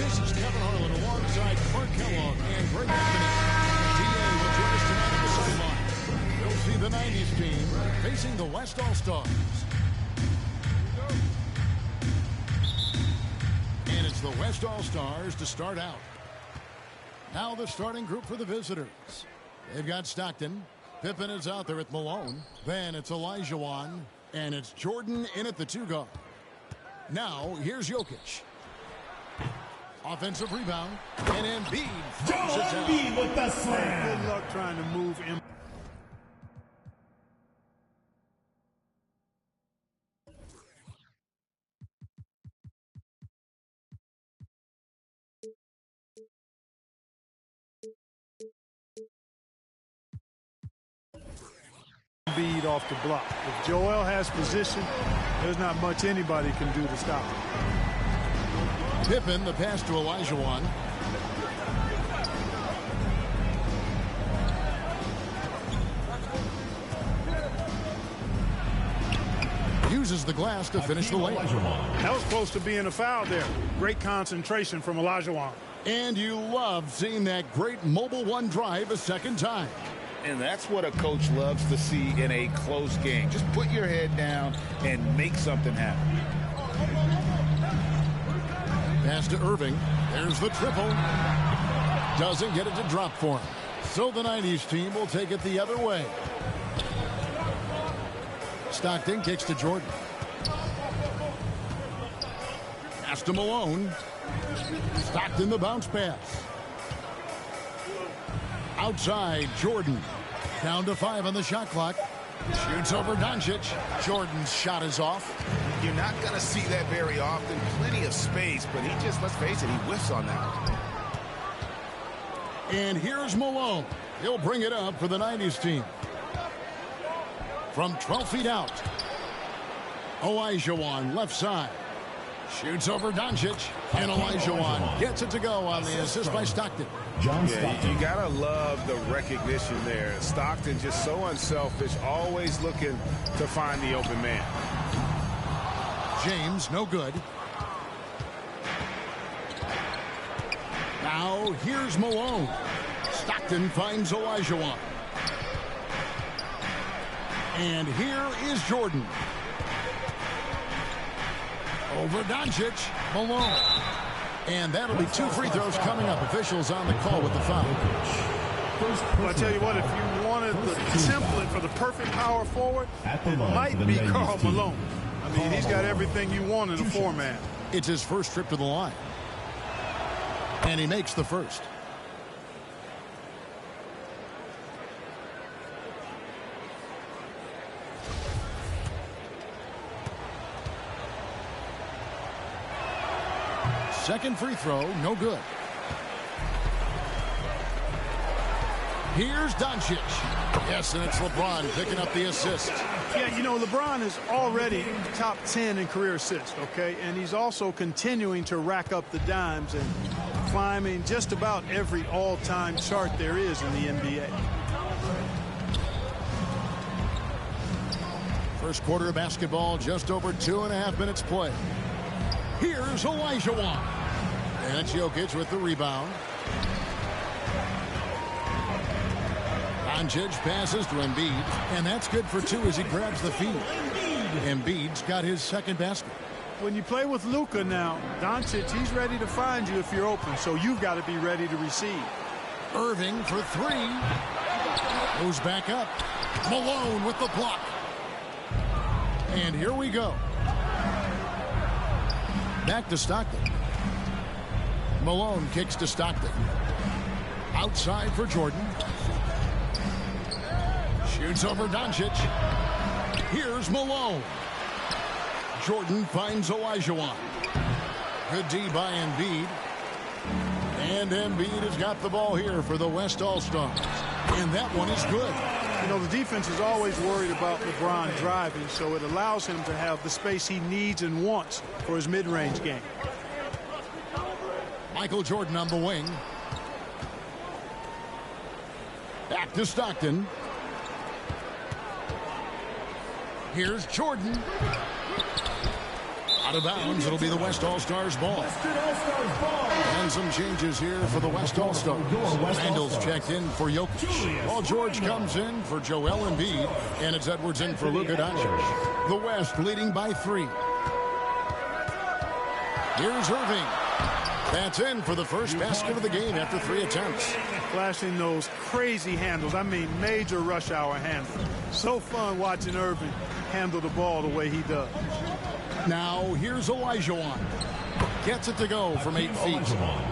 This is Kevin Harlan alongside Clark Kellogg and Greg Anthony. DA will join us tonight on the sideline. We'll see the 90s team facing the West All-Stars. And it's the West All-Stars to start out. Now the starting group for the visitors. They've got Stockton. Pippen is out there at Malone. Then it's Olajuwon. And it's Jordan in at the 2 guard. Now here's Jokic. Offensive rebound. And Embiid throws it down. Embiid with the slam. Good luck trying to move him. Embiid off the block. If Joel has position, there's not much anybody can do to stop him. Pippen, the pass to Olajuwon. Uses the glass to finish the lane. That was close to being a foul there. Great concentration from Olajuwon. And you love seeing that great mobile one drive a second time. And that's what a coach loves to see in a close game. Just put your head down and make something happen. Pass to Irving. There's the triple. Doesn't get it to drop for him. So the 90s team will take it the other way. Stockton kicks to Jordan. Pass to Malone. Stockton the bounce pass. Outside, Jordan. Down to 5 on the shot clock. Shoots over Doncic. Jordan's shot is off. You're not going to see that very often. Plenty of space, but he just, let's face it, he whiffs on that. And here's Malone. He'll bring it up for the 90s team. From 12 feet out. Olajuwon left side. Shoots over Doncic. And Olajuwon gets it to go on the assist by Stockton. Yeah, you gotta love the recognition there. Stockton just so unselfish, always looking to find the open man. James, no good. Now here's Malone. Stockton finds Olajuwon. And here is Jordan. Over Doncic. Malone. And that'll be 2 free throws coming up. Officials on the call with the foul. Well, I tell you what, if you wanted the template for the perfect power forward, it might be Karl Malone. I mean, he's got everything you want in a 4-man. It's his first trip to the line. And he makes the first. Second free throw, no good. Here's Doncic. Yes, and it's LeBron picking up the assist. Yeah, you know, LeBron is already top 10 in career assists, okay? And he's also continuing to rack up the dimes and climbing just about every all-time chart there is in the NBA. First quarter of basketball, just over 2.5 minutes play. Here's Olajuwon. And it's Jokic with the rebound. Doncic passes to Embiid. And that's good for 2 as he grabs the feed. Embiid's got his second basket. When you play with Luka now, Doncic, he's ready to find you if you're open. So you've got to be ready to receive. Irving for 3. Goes back up. Malone with the block. And here we go. Back to Stockton. Malone kicks to Stockton. Outside for Jordan. Shoots over Doncic. Here's Malone. Jordan finds Olajuwon. Good D by Embiid. And Embiid has got the ball here for the West All-Stars. And that one is good. You know, the defense is always worried about LeBron driving, so it allows him to have the space he needs and wants for his mid-range game. Michael Jordan on the wing. Back to Stockton. Here's Jordan. Out of bounds, it'll be the West All-Stars ball. And some changes here for the West All-Stars. Randall's checked in for Jokic. Paul George comes in for Joel Embiid. And it's Edwards in for Luka Doncic. The West leading by 3. Here's Irving. That's in for the first basket of the game after 3 attempts. Flashing those crazy handles. I mean, major rush hour handles. So fun watching Irving handle the ball the way he does. Now, here's Olajuwon. Gets it to go from 8 feet.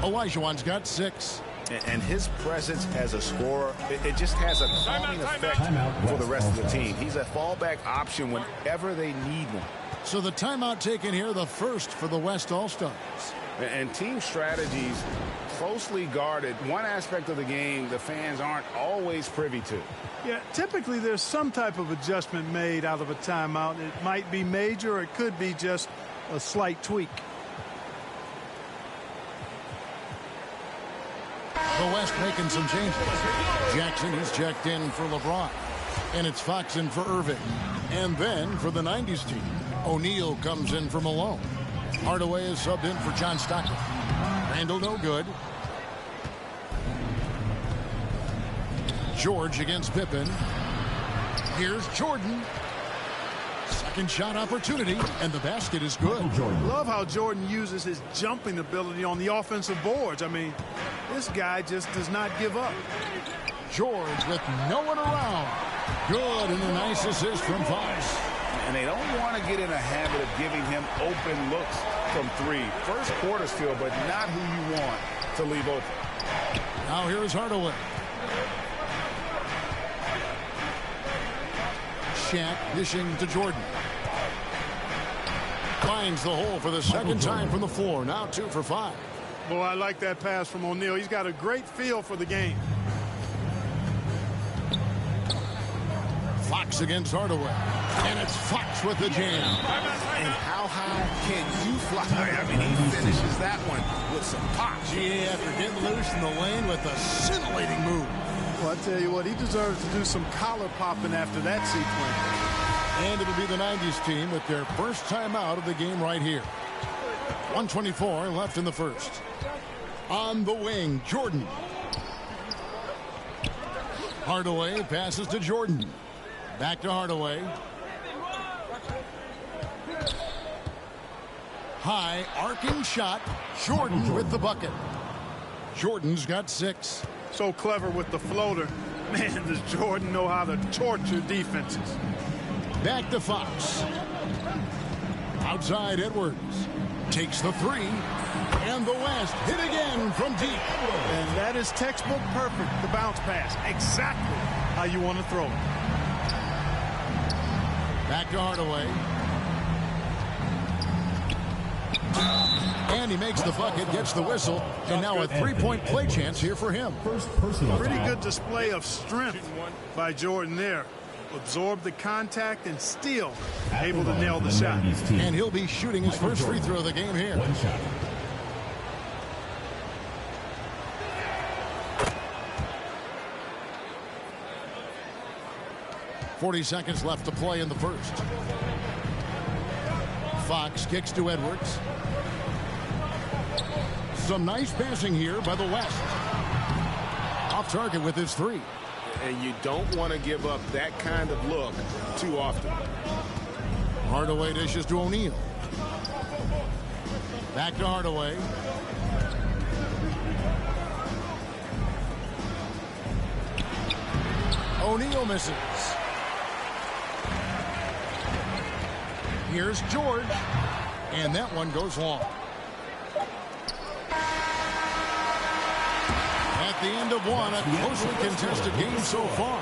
Olajuwon's got 6. And his presence as a scorer, it just has a calming effect for the rest of the team. He's a fallback option whenever they need one. So the timeout taken here, the first for the West All-Stars. And team strategies closely guarded. One aspect of the game the fans aren't always privy to. Yeah, typically there's some type of adjustment made out of a timeout. It might be major, or it could be just a slight tweak. The West making some changes. Jackson is checked in for LeBron. And it's Fox in for Irving. And then for the 90s team, O'Neal comes in for Malone. Hardaway is subbed in for John Stockton. Randall no good. George against Pippen. Here's Jordan. Second shot opportunity, and the basket is good. Love how Jordan uses his jumping ability on the offensive boards. I mean, this guy just does not give up. George with no one around. Good, and a nice assist from Fox. And they don't want to get in a habit of giving him open looks from 3. First quarter still, but not who you want to leave open. Now here's Hardaway. Shaq dishing to Jordan. Finds the hole for the second time from the floor. Now 2 for 5. Boy, I like that pass from O'Neal. He's got a great feel for the game. Fox against Hardaway. And it's Fox with the jam. And how high can you fly? I mean, he finishes that one with some pop. Yeah, after getting loose in the lane with a scintillating move. Well, I tell you what, he deserves to do some collar popping after that sequence. And it'll be the 90s team with their first time out of the game right here. 1:24 left in the first. On the wing, Jordan. Hardaway passes to Jordan. Back to Hardaway. High arcing shot. Jordan with the bucket. Jordan's got 6. So clever with the floater. Man, does Jordan know how to torture defenses. Back to Fox. Outside Edwards. Takes the 3. And the West hit again from deep. And that is textbook perfect. The bounce pass. Exactly how you want to throw it. Back to Hardaway. And he makes the bucket, gets the whistle, and now a 3-point play chance here for him. Pretty good display of strength by Jordan there. Absorbed the contact and still able to nail the shot. And he'll be shooting his first free throw of the game here. 40 seconds left to play in the first. Fox kicks to Edwards. Some nice passing here by the West. Off target with his 3. And you don't want to give up that kind of look too often. Hardaway dishes to O'Neal. Back to Hardaway. O'Neal misses. Here's George. And that one goes long. At the end of one, a closely contested game so far.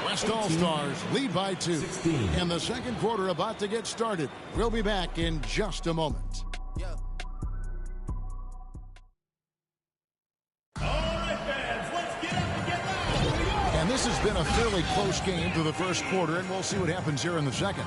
West All-Stars lead by 2. And the second quarter about to get started. We'll be back in just a moment. And this has been a fairly close game through the first quarter, and we'll see what happens here in the second.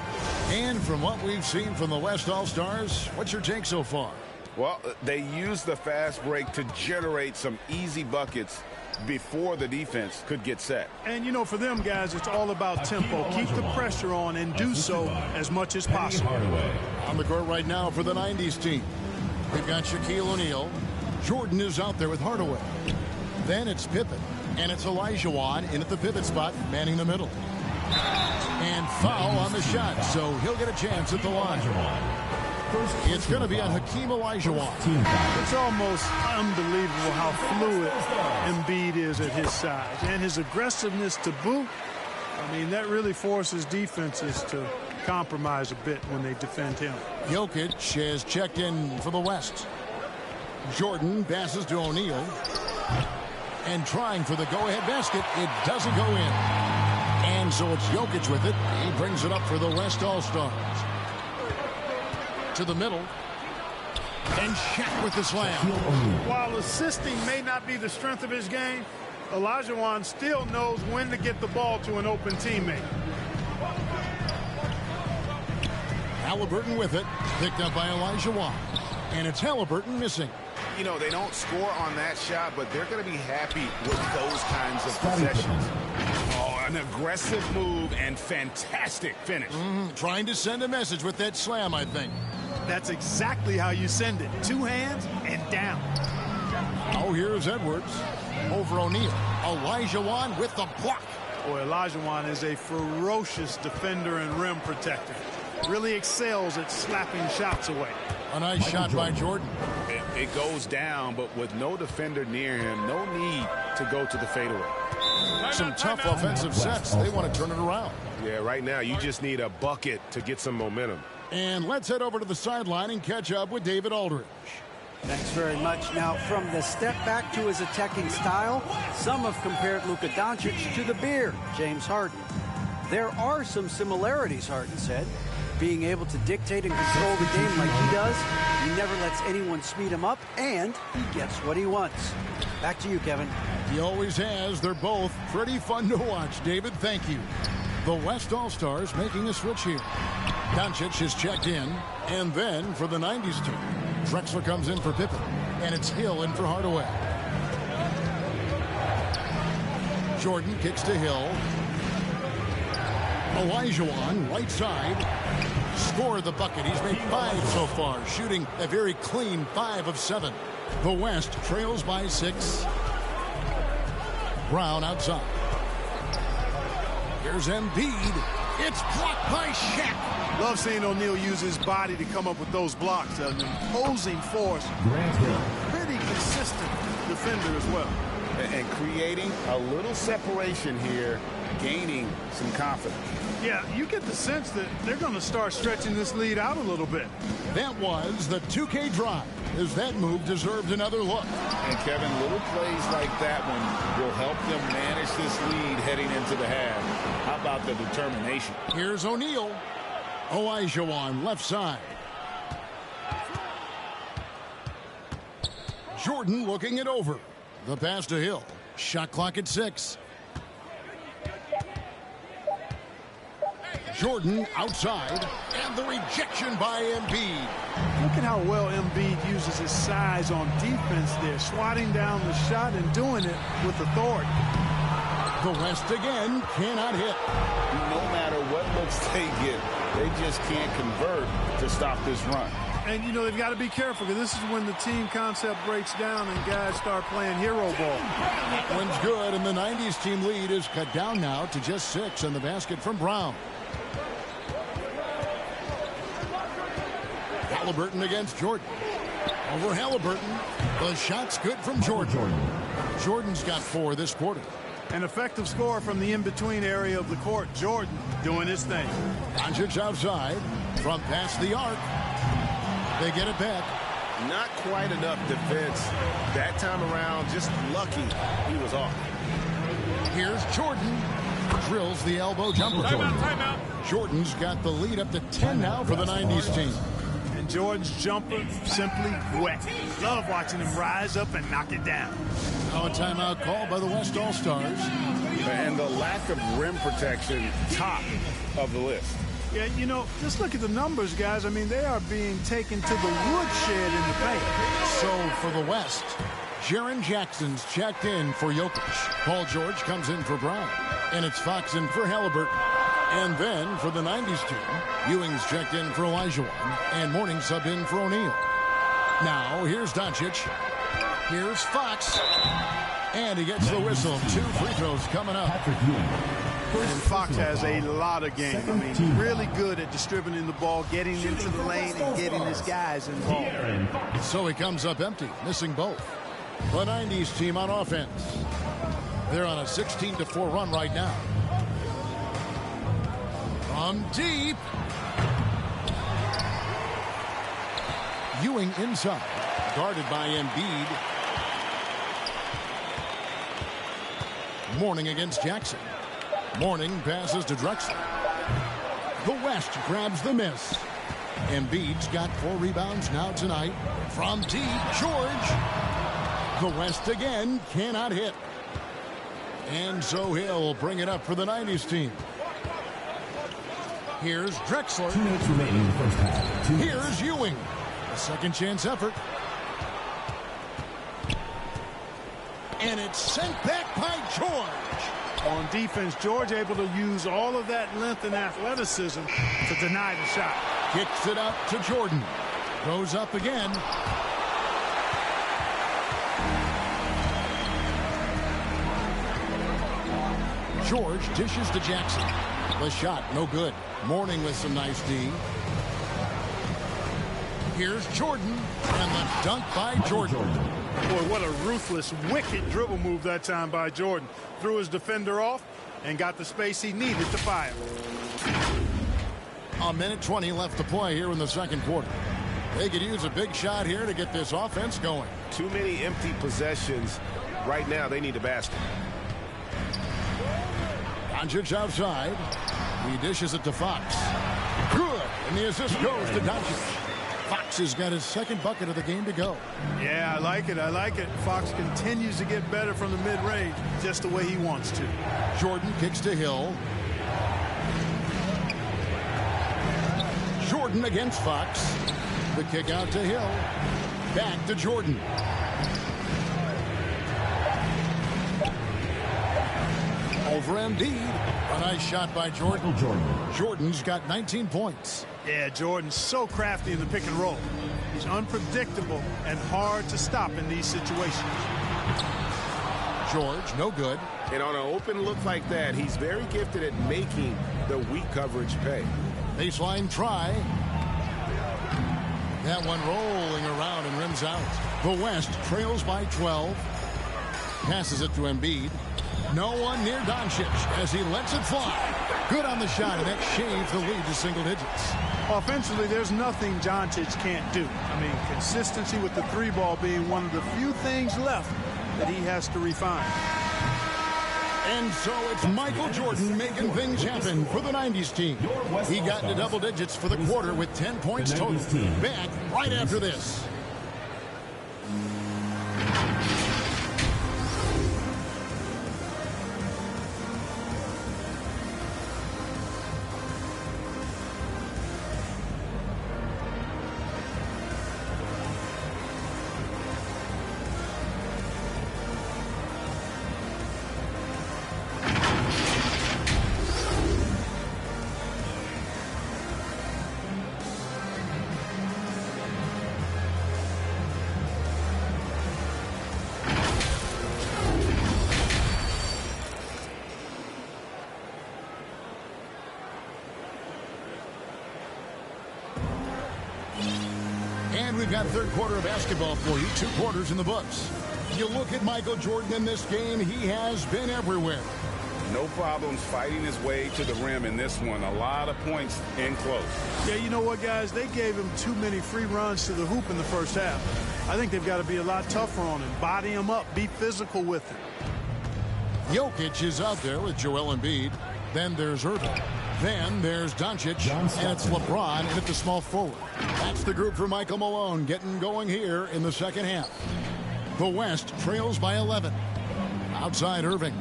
And from what we've seen from the West All-Stars, what's your take so far? Well, they used the fast break to generate some easy buckets before the defense could get set. And, you know, for them guys, it's all about tempo. Keep the pressure on and do so as much as possible. On the court right now for the 90s team, we've got Shaquille O'Neal. Jordan is out there with Hardaway. Then it's Pippen. And it's Olajuwon in at the pivot spot, manning the middle. And foul on the shot, so he'll get a chance at the line. It's going to be on Hakeem Olajuwon. It's almost unbelievable how fluid Embiid is at his size. And his aggressiveness to boot, I mean, that really forces defenses to compromise a bit when they defend him. Jokic has checked in for the West. Jordan passes to O'Neal. And trying for the go-ahead basket, it doesn't go in. And so it's Jokic with it. He brings it up for the West All-Stars. To the middle. And Shaq with the slam. While assisting may not be the strength of his game, Olajuwon still knows when to get the ball to an open teammate. Halliburton with it. Picked up by Olajuwon. And it's Halliburton missing. You know, they don't score on that shot, but they're going to be happy with those kinds of possessions. Oh, an aggressive move and fantastic finish. Trying to send a message with that slam, I think. That's exactly how you send it. Two hands and down. Oh, here's Edwards. Over O'Neal. Olajuwon with the block. Boy, Olajuwon is a ferocious defender and rim protector. Really excels at slapping shots away. A nice shot by Jordan. It goes down, but with no defender near him, no need to go to the fadeaway. Some tough offensive sets. They want to turn it around. Yeah, right now you just need a bucket to get some momentum. And let's head over to the sideline and catch up with David Aldridge. Thanks very much. Now, from the step back to his attacking style, some have compared Luka Doncic to the Beard, James Harden. There are some similarities, Harden said. Being able to dictate and control the game like he does, he never lets anyone speed him up, and he gets what he wants. Back to you, Kevin. He always has. They're both pretty fun to watch. David, thank you. The West All-Stars making a switch here. Doncic is checked in, and then for the 90s team, Drexler comes in for Pippen, and it's Hill in for Hardaway. Jordan kicks to Hill. Olajuwon, right side, scored the bucket. He's made 5 so far, shooting a very clean 5 of 7. The West trails by 6. Brown outside. Here's Embiid. It's blocked by Shaq. Love seeing O'Neal use his body to come up with those blocks. An imposing force. Pretty consistent defender as well. And creating a little separation here, gaining some confidence. Yeah, you get the sense that they're going to start stretching this lead out a little bit. That was the 2K drive, as that move deserved another look. And Kevin, little plays like that one will help them manage this lead heading into the half. How about the determination? Here's O'Neal. Olajuwon left side. Jordan looking it over. The pass to Hill. Shot clock at 6. Jordan outside, and the rejection by Embiid. Look at how well Embiid uses his size on defense there, swatting down the shot and doing it with authority. The West again cannot hit. No matter what looks they get, they just can't convert to stop this run. And, you know, they've got to be careful because this is when the team concept breaks down and guys start playing hero ball. Wins good, and the 90s team lead is cut down now to just 6 in the basket from Brown. Halliburton against Jordan. Over Halliburton. The shot's good from Jordan. Jordan's got 4 this quarter. An effective score from the in-between area of the court. Jordan doing his thing. Doncic outside from past the arc. They get it back. Not quite enough defense that time around. Just lucky he was off. Here's Jordan. Drills the elbow jumper. Timeout. Jordan's got the lead up to 10 now for the 90s team. And Jordan's jumper simply wet. Love watching him rise up and knock it down. Now a timeout call by the West All-Stars. And the lack of rim protection, top of the list. Yeah, you know, just look at the numbers, guys. I mean, they are being taken to the woodshed in the paint. So for the West, Jaren Jackson's checked in for Jokic. Paul George comes in for Brown. And it's Fox in for Halliburton. And then for the 90s team, Ewing's checked in for Olajuwon. And Mourning subbed in for O'Neal. Now, here's Doncic. Here's Fox. And he gets the whistle. 2 free throws coming up. And Fox has a lot of game. I mean, really good at distributing the ball, getting into the lane, and getting his guys involved. So he comes up empty, missing both. The 90s team on offense. They're on a 16-4 run right now. From deep. Ewing inside. Guarded by Embiid. Mourning against Jackson. Mourning passes to Drexler. The West grabs the miss. Embiid's got 4 rebounds now tonight. From deep, George. The West again cannot hit. And so he'll bring it up for the 90s team. Here's Drexler. 2 minutes remaining in the first half. Here's Ewing. A second chance effort. And it's sent back by George. On defense, George able to use all of that length and athleticism to deny the shot. Kicks it out to Jordan. Goes up again. George dishes to Jackson. The shot, no good. Mourning with some nice D. Here's Jordan, and the dunk by Jordan. Boy, what a ruthless, wicked dribble move that time by Jordan. Threw his defender off and got the space he needed to fire. A minute 20 left to play here in the second quarter. They could use a big shot here to get this offense going. Too many empty possessions. Right now, they need a basket. Doncic outside. He dishes it to Fox. Good. And the assist goes to Doncic. Fox has got his second bucket of the game to go. Yeah, I like it. I like it. Fox continues to get better from the mid-range just the way he wants to. Jordan kicks to Hill. Jordan against Fox. The kick out to Hill. Back to Jordan. Over Embiid. A nice shot by Jordan. Jordan's got 19 points. Yeah, Jordan's so crafty in the pick and roll. He's unpredictable and hard to stop in these situations. George, no good. And on an open look like that, he's very gifted at making the weak coverage pay. Baseline try. That one rolling around and rims out. The West trails by 12. Passes it to Embiid. No one near Doncic as he lets it fly. Good on the shot, and that shaves the lead to single digits. Offensively, there's nothing Doncic can't do. I mean, consistency with the 3-ball being one of the few things left that he has to refine. And so it's Michael Jordan making things happen for the 90s team. He got into double digits for the quarter with 10 points total. Back right after this. And we've got third quarter of basketball for you. 2 quarters in the books. You look at Michael Jordan in this game, he has been everywhere. No problems fighting his way to the rim in this one. A lot of points in close. Yeah, you know what, guys? They gave him too many free runs to the hoop in the first half. I think they've got to be a lot tougher on him. Body him up. Be physical with him. Jokic is out there with Joel Embiid. Then there's Irving. Then there's Doncic, and it's LeBron in at the small forward. That's the group for Michael Malone getting going here in the second half. The West trails by 11. Outside Irving.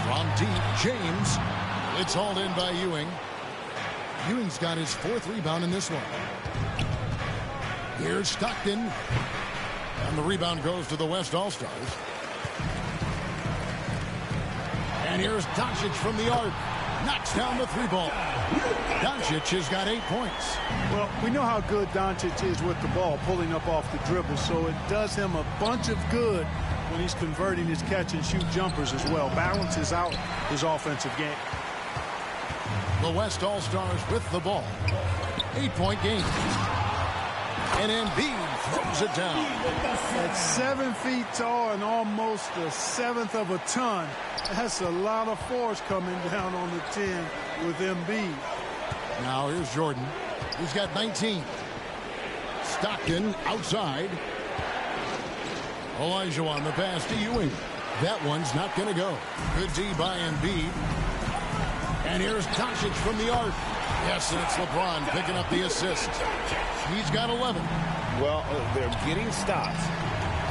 From deep, James. It's hauled in by Ewing. Ewing's got his 4th rebound in this one. Here's Stockton. And the rebound goes to the West All-Stars. And here's Doncic from the arc. Knocks down the three ball. Doncic has got 8 points. Well, we know how good Doncic is with the ball, pulling up off the dribble, so it does him a bunch of good when he's converting his catch-and-shoot jumpers as well. Balances out his offensive game. The West All-Stars with the ball. 8-point game. And Embiid throws it down. At 7 feet tall and almost a seventh of a ton, that's a lot of force coming down on the 10 with Embiid. Now here's Jordan. He's got 19. Stockton outside. Olajuwon the pass to Ewing. That one's not going to go. Good D by Embiid. And here's Doncic from the arc. Yes, and it's LeBron picking up the assist. He's got 11. Well, they're getting stops,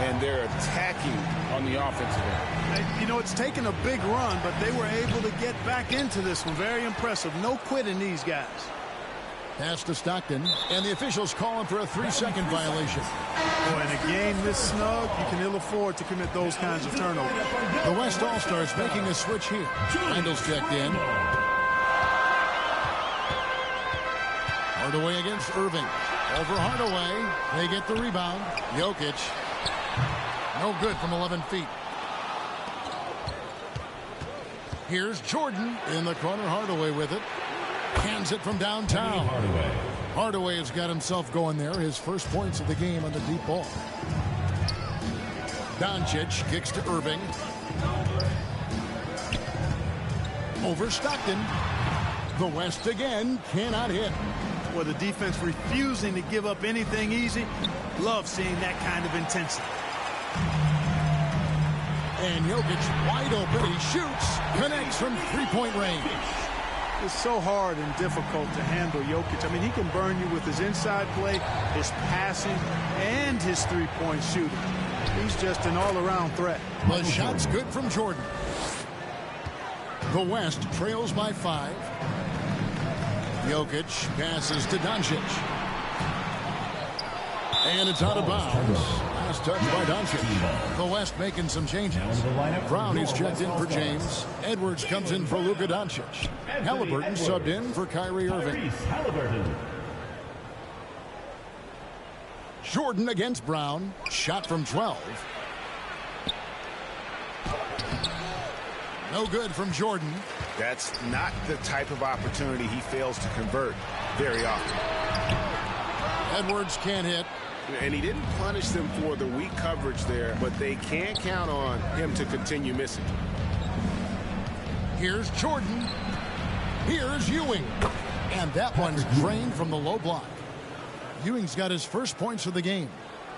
and they're attacking on the offensive end. You know, it's taken a big run, but they were able to get back into this one. Very impressive. No quitting these guys. Pass to Stockton, and the officials call him for a 3-second violation. Boy, in a game this snug, you can ill afford to commit those kinds of turnovers. The West All-Stars making a switch here. Randall's checked in. Hardaway against Irving. Over Hardaway. They get the rebound. Jokic. No good from 11 feet. Here's Jordan in the corner. Hardaway with it. Hands it from downtown. Hardaway has got himself going there. His first points of the game on the deep ball. Doncic kicks to Irving. Over Stockton. The West again cannot hit. Well, the defense refusing to give up anything easy. Love seeing that kind of intensity. And Jokic wide open. He shoots. Connects from three-point range. It's so hard and difficult to handle Jokic. I mean, he can burn you with his inside play, his passing, and his three-point shooting. He's just an all-around threat. The shot's good from Jordan. The West trails by 5. Jokic passes to Doncic. And it's out of bounds. Last touch by Doncic. The West making some changes. Brown is checked in for James. Edwards comes in for Luka Doncic. Halliburton subbed in for Kyrie Irving. Jordan against Brown. Shot from 12. No good from Jordan. That's not the type of opportunity he fails to convert very often. Edwards can't hit. And he didn't punish them for the weak coverage there, but they can't count on him to continue missing. Here's Jordan. Here's Ewing. And that one's drained from the low block. Ewing's got his first points of the game.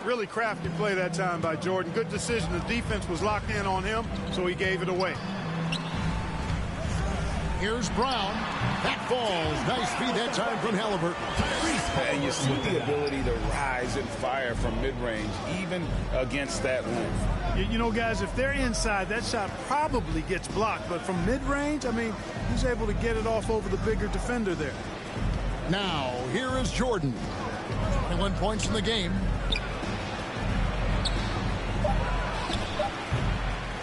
Really crafty play that time by Jordan. Good decision. The defense was locked in on him, so he gave it away. Here's Brown. That falls. Nice feed that time from Halliburton. And you see the ability to rise and fire from mid-range, even against that length. You know, guys, if they're inside, that shot probably gets blocked. But from mid-range, I mean, he's able to get it off over the bigger defender there. Now, here is Jordan. 21 points in the game.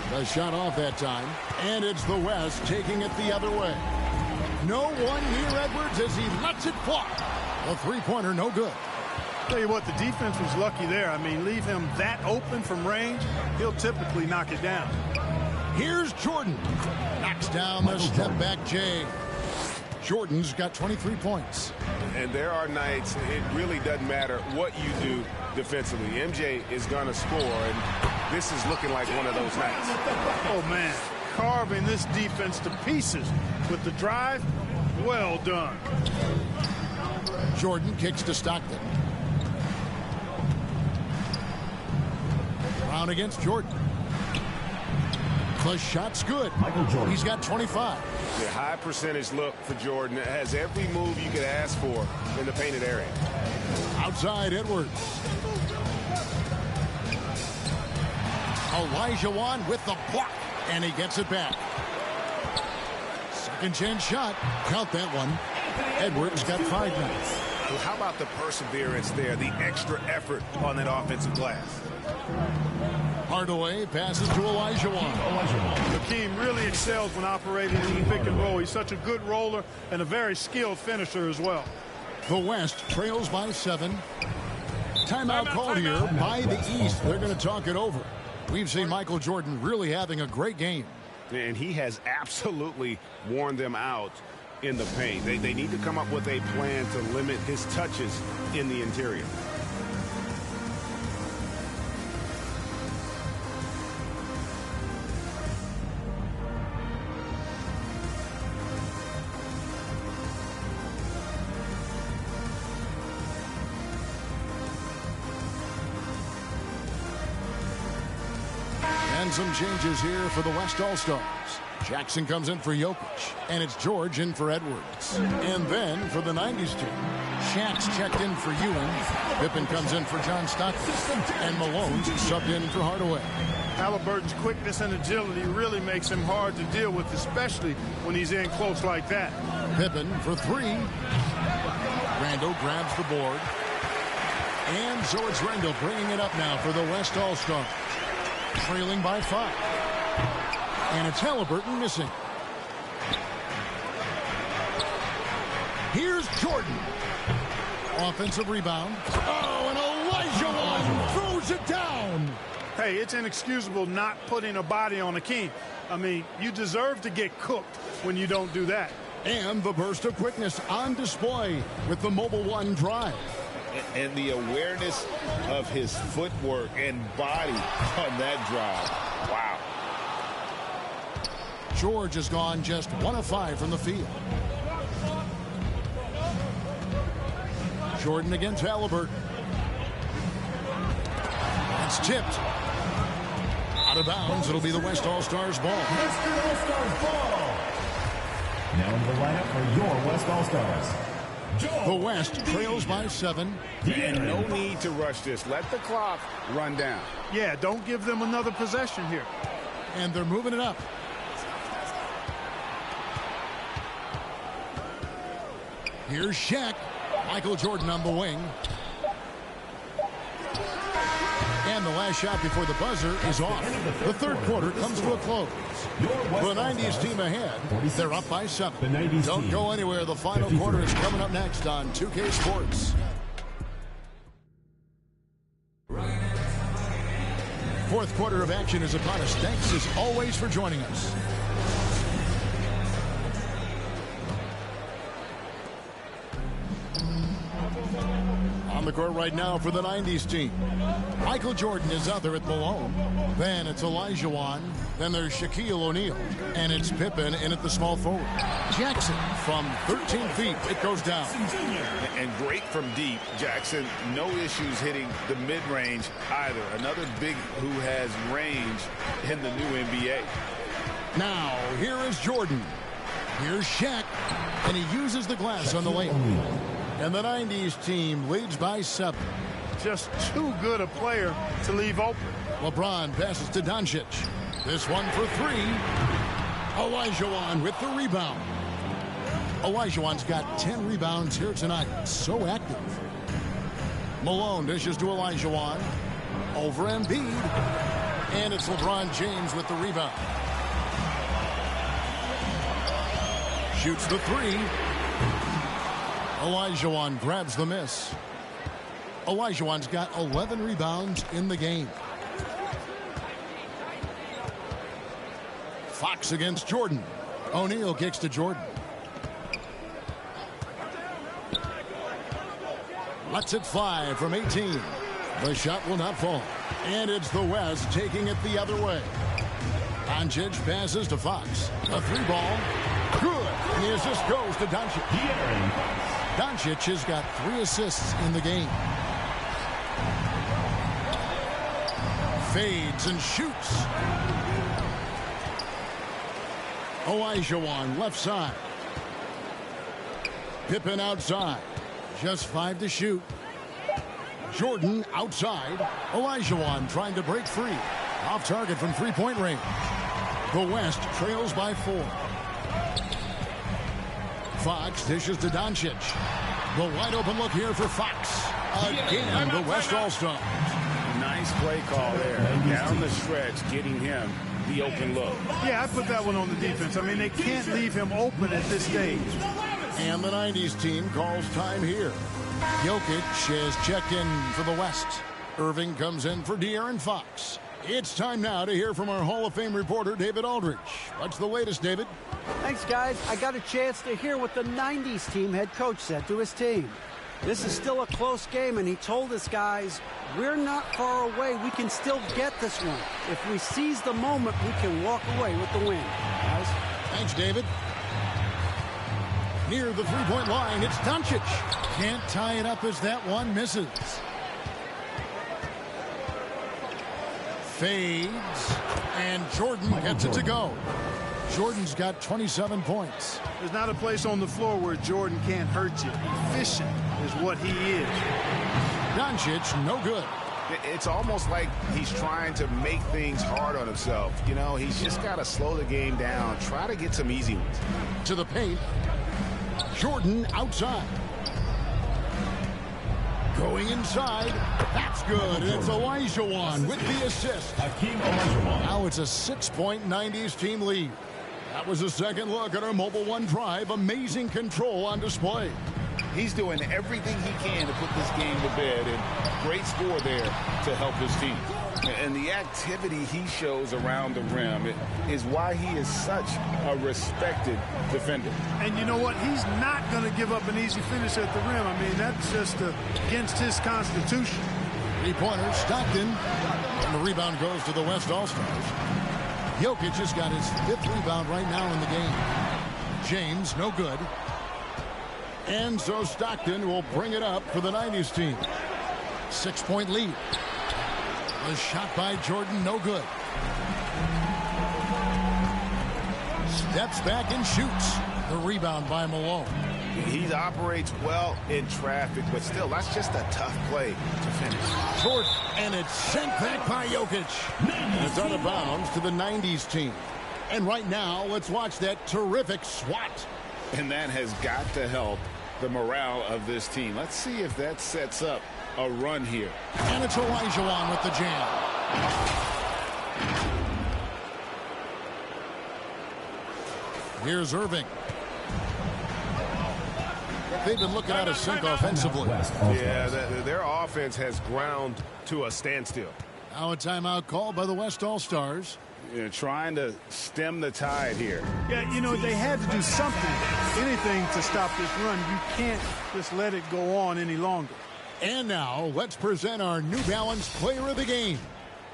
The shot off that time. And it's the West taking it the other way. No one near Edwards as he lets it fly. A three-pointer, no good. Tell you what, the defense was lucky there. I mean, leave him that open from range, he'll typically knock it down. Here's Jordan. Knocks down the step-back J. Jordan's got 23 points. And there are nights, it really doesn't matter what you do defensively. MJ is going to score, and this is looking like one of those nights. Oh, man, carving this defense to pieces with the drive. Well done. Jordan kicks to Stockton. Brown against Jordan. The shot's good. He's got 25. The high percentage look for Jordan. It has every move you could ask for in the painted area. Outside Edwards. Olajuwon with the block, and he gets it back. Second chance shot. Count that one. Edwards got 5 minutes. Well, how about the perseverance there, the extra effort on that offensive glass? Hardaway passes to Olajuwon. Hakeem really excels when operating in the pick and roll. He's such a good roller and a very skilled finisher as well. The West trails by 7. Timeout called here by the East. They're going to talk it over. We've seen Michael Jordan really having a great game. And he has absolutely worn them out in the paint. They need to come up with a plan to limit his touches in the interior. And some changes here for the West All-Stars. Jackson comes in for Jokic, and it's George in for Edwards. And then for the 90s team, Shaq's checked in for Ewing. Pippen comes in for John Stockton, and Malone's subbed in for Hardaway. Halliburton's quickness and agility really makes him hard to deal with, especially when he's in close like that. Pippen for 3. Randall grabs the board. And so it's Randall bringing it up now for the West All-Stars. Trailing by 5. And it's Halliburton missing. Here's Jordan. Offensive rebound. Oh, and Olajuwon throws it down. Hey, it's inexcusable not putting a body on Hakeem. I mean, you deserve to get cooked when you don't do that. And the burst of quickness on display with the Mobile One drive. And the awareness of his footwork and body on that drive. Wow. George has gone just 1 of 5 from the field. Jordan against Halliburton. It's tipped. Out of bounds. It'll be the West All-Stars ball. Western All-Stars ball. Now in the lineup for your West All-Stars. The West trails by 7. And no need to rush this. Let the clock run down. Yeah, don't give them another possession here. And they're moving it up. Here's Shaq. Michael Jordan on the wing. And the last shot before the buzzer is off. The third quarter comes to a close. The 90s team ahead. They're up by 7. Don't go anywhere. The final quarter is coming up next on 2K Sports. Fourth quarter of action is upon us. Thanks as always for joining us. On the court right now for the 90s team. Michael Jordan is out there at Malone. Then it's Olajuwon. Then there's Shaquille O'Neal. And it's Pippen in at the small forward. Jackson from 13 feet. It goes down. And great from deep. Jackson, no issues hitting the mid-range either. Another big who has range in the new NBA. Now, here is Jordan. Here's Shaq. And he uses the glass on the layup. And the 90s team leads by 7. Just too good a player to leave open. LeBron passes to Doncic. This one for 3. Olajuwon with the rebound. Olajuwon's got 10 rebounds here tonight. So active. Malone dishes to Olajuwon. Over Embiid. And it's LeBron James with the rebound. Shoots the 3. Olajuwon grabs the miss. Olajuwon's got 11 rebounds in the game. Fox against Jordan. O'Neal kicks to Jordan. Lets it fly from 18. The shot will not fall. And it's the West taking it the other way. Doncic passes to Fox. A 3-ball. Good. And the assist goes to Doncic. Doncic has got 3 assists in the game. Fades and shoots. Olajuwon left side. Pippen outside. Just 5 to shoot. Jordan outside. Olajuwon trying to break free. Off target from 3-point range. The West trails by 4. Fox dishes to Doncic. The wide open look here for Fox. Again, the West All-Stars. Nice Nice play call there. Down the stretch, getting him the open look. Yeah, I put that one on the defense. I mean, they can't leave him open at this stage. And the 90s team calls time here. Jokic has checked in for the West. Irving comes in for De'Aaron Fox. It's time now to hear from our Hall of Fame reporter, David Aldridge. What's the latest, David? Thanks, guys. I got a chance to hear what the 90s team head coach said to his team. This is still a close game, and he told us guys, we're not far away. We can still get this one. If we seize the moment, we can walk away with the win. Guys? Thanks, David. Near the three-point line, it's Doncic. Can't tie it up as that one misses. Fades, and Jordan gets it to go. Jordan's got 27 points. There's not a place on the floor where Jordan can't hurt you. Efficient is what he is. Doncic, no good. It's almost like he's trying to make things hard on himself. You know, he's just got to slow the game down, try to get some easy ones. To the paint. Jordan outside. Going inside. That's good. And it's Olajuwon with the assist. Now it's a 6-point 90s team lead. That was a second look at our Mobile One drive. Amazing control on display. He's doing everything he can to put this game to bed, and great score there to help his team. And the activity he shows around the rim is why he is such a respected defender. And you know what? He's not going to give up an easy finish at the rim. I mean, that's just against his constitution. Three-pointer, Stockton. And the rebound goes to the West All-Stars. Jokic has got his 5th rebound right now in the game. James, no good. And so Stockton will bring it up for the 90s team. 6-point lead. A shot by Jordan, no good. Steps back and shoots. The rebound by Malone. He operates well in traffic, but still, that's just a tough play to finish. Jordan, and it's sent back by Jokic. And it's out of bounds to the 90s team. And right now, let's watch that terrific swat. And that has got to help the morale of this team. Let's see if that sets up a run here. And it's Olajuwon with the jam. Here's Irving. They've been looking out of sync offensively. Yeah, their offense has ground to a standstill. Now a timeout called by the West All-Stars. You're trying to stem the tide here. Yeah, you know, they had to do something, anything to stop this run. You can't just let it go on any longer. And now, let's present our New Balance player of the game,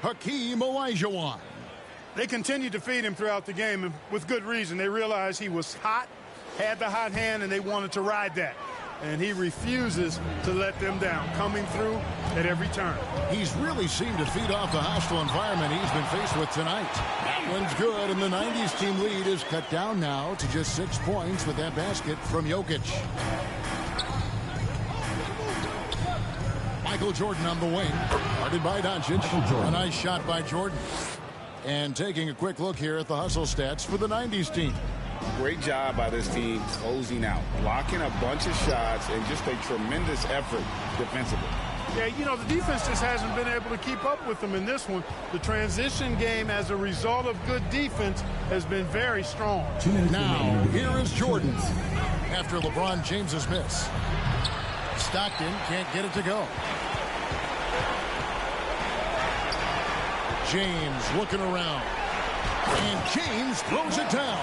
Hakeem Olajuwon. They continued to feed him throughout the game, and with good reason. They realized he was hot, had the hot hand, and they wanted to ride that. And he refuses to let them down, coming through at every turn. He's really seemed to feed off the hostile environment he's been faced with tonight. That one's good, and the 90s team lead is cut down now to just 6 points with that basket from Jokic. Michael Jordan on the wing, guarded by Doncic. A nice shot by Jordan. And taking a quick look here at the hustle stats for the 90s team. Great job by this team closing out, blocking a bunch of shots, and just a tremendous effort defensively. Yeah, you know, the defense just hasn't been able to keep up with them in this one. The transition game, as a result of good defense, has been very strong. Now, here is Jordan after LeBron James's miss. Stockton can't get it to go. James looking around. And James throws it down.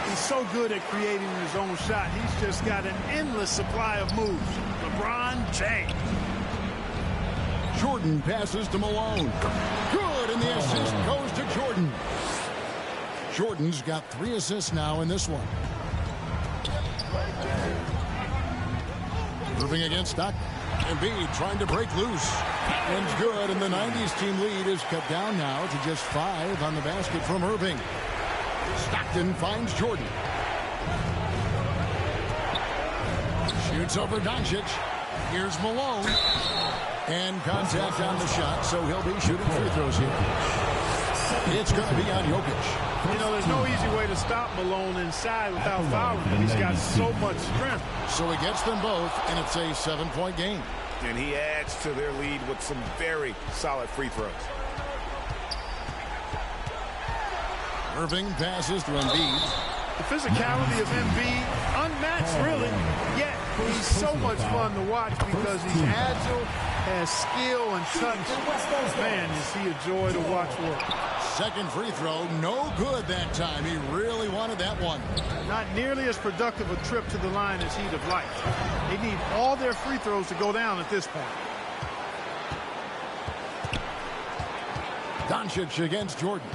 He's so good at creating his own shot. He's just got an endless supply of moves. LeBron James. Jordan passes to Malone. Good, and the assist goes to Jordan. Jordan's got 3 assists now in this one. Moving against Stockton. Embiid trying to break loose. Ends good, and the 90s team lead is cut down now to just 5 on the basket from Irving. Stockton finds Jordan. Shoots over Doncic. Here's Malone. And contact on the shot, so he'll be shooting free throws here. It's going to be on Jokic. You know, there's no easy way to stop Malone inside without fouling him. He's got so much strength. So he gets them both, and it's a 7-point game. And he adds to their lead with some very solid free throws. Irving passes to Embiid. The physicality of Embiid, unmatched really, yet he's so much fun to watch because he's agile, has skill and touch. Man, is he a joy to watch work. Second free throw, no good that time. He really wanted that one. Not nearly as productive a trip to the line as he'd have liked. They need all their free throws to go down at this point. Doncic against Jordan.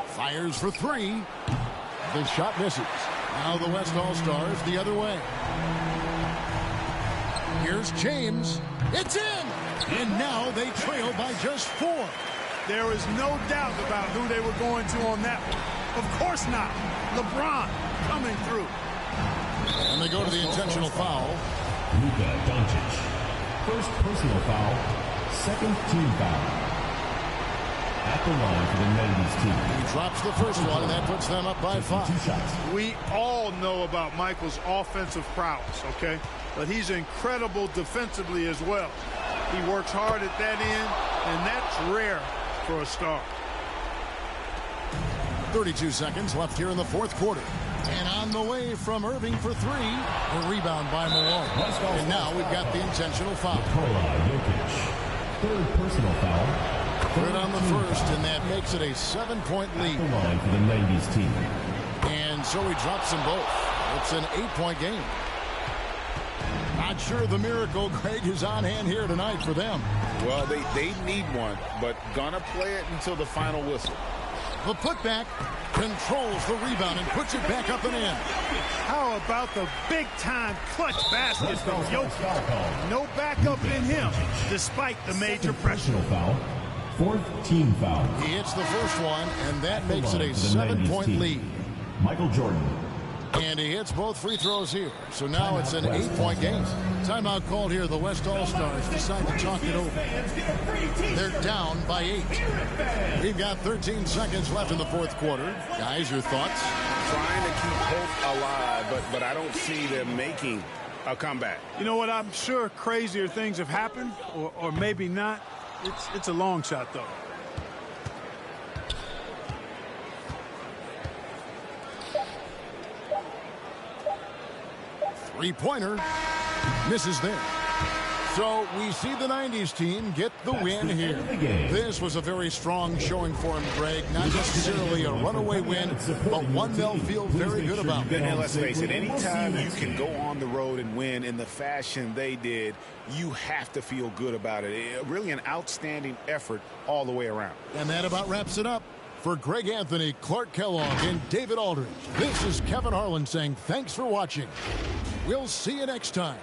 Fires for three. The shot misses. Now the West All-Stars the other way. Here's James. It's in! And now they trail by just 4. There is no doubt about who they were going to on that one. Of course not. LeBron coming through. And they go to the intentional foul. Luka Doncic. First personal foul. Second team foul. At the line for the 90s team. He drops the first one, and that puts them up by 5. 2 shots. We all know about Michael's offensive prowess, okay? But he's incredible defensively as well. He works hard at that end, and that's rare for a star. 32 seconds left here in the fourth quarter. And on the way from Irving for 3. A rebound by Malone. And now we've got the intentional foul. Nikola Jokic. Third personal foul. Good on the first, and that makes it a 7-point lead. The line for the 90s team. And so he drops them both. It's an 8-point game. Not sure the miracle, Greg, is on hand here tonight for them. Well, they need one, but gonna play it until the final whistle. The putback controls the rebound and puts it back up and in. How about the big-time clutch basket from Jokic? No backup in him, despite the major pressure. Personal foul. Fourth team foul. He hits the first one, and that makes it a 7-point lead. Michael Jordan. And he hits both free throws here. So now it's an 8-point game. Timeout called here. The West All-Stars decide to talk it over. They're down by 8. We've got 13 seconds left in the fourth quarter. Guys, your thoughts? Trying to keep hope alive, but I don't see them making a comeback. You know what? I'm sure crazier things have happened, or maybe not. It's a long shot, though. Three-pointer. Misses there. So we see the 90s team get the win here. This was a very strong showing for him, Greg. Not necessarily a runaway win, but one they'll feel very good about. And let's face it, anytime you can go on the road and win in the fashion they did, you have to feel good about it. Really an outstanding effort all the way around. And that about wraps it up. For Greg Anthony, Clark Kellogg, and David Aldridge, this is Kevin Harlan saying thanks for watching. We'll see you next time.